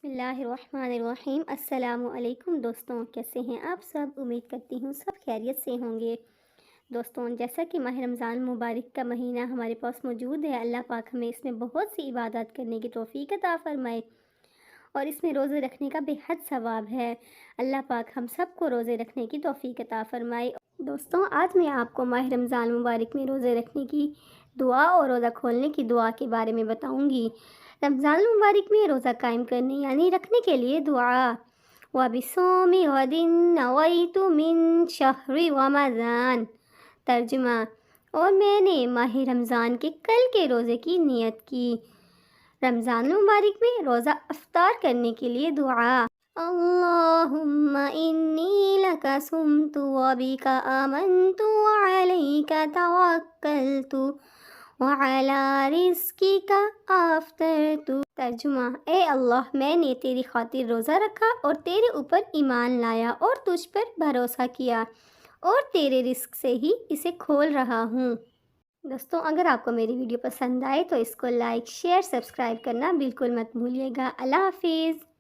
اللہ الرحمن الرحیم۔ السلام علیکم دوستوں، کیسے ہیں آپ سب؟ امید کرتی ہوں سب خیریت سے ہوں گے۔ دوستوں، جیسا کہ ماہ رمضان مبارک کا مہینہ ہمارے پاس موجود ہے، اللہ پاک ہمیں اس میں بہت سی عبادات کرنے کی توفیق عطا فرمائے اور اس میں روزے رکھنے کا بے حد ثواب ہے۔ اللہ پاک ہم سب کو روزے رکھنے کی توفیق عطا فرمائے۔ دوستوں، آج میں آپ کو ماہ رمضان مبارک میں روزے رکھنے کی دعا اور روزہ کھولنے کی دعا کے بارے میں بتاؤں گی۔ رمضان المبارک میں روزہ قائم کرنے یعنی رکھنے کے لیے دعا۔ وَبِصَوْمِ غَدٍ نَوَيْتُ مِن شَهْرِ رمضان۔ ترجمہ: اور میں نے ماہ رمضان کے کل کے روزے کی نیت کی۔ رمضان المبارک میں روزہ افطار کرنے کے لیے دعا۔ اللہم انی لک صمت وبک آمنت وعلیک توکلت وعلی رزقک افطرت۔ ترجمہ: اے اللہ، میں نے تیری خاطر روزہ رکھا اور تیرے اوپر ایمان لایا اور تجھ پر بھروسہ کیا اور تیرے رزق سے ہی اسے کھول رہا ہوں۔ دوستوں، اگر آپ کو میری ویڈیو پسند آئے تو اس کو لائک، شیئر، سبسکرائب کرنا بالکل مت بھولیے گا۔ اللہ حافظ۔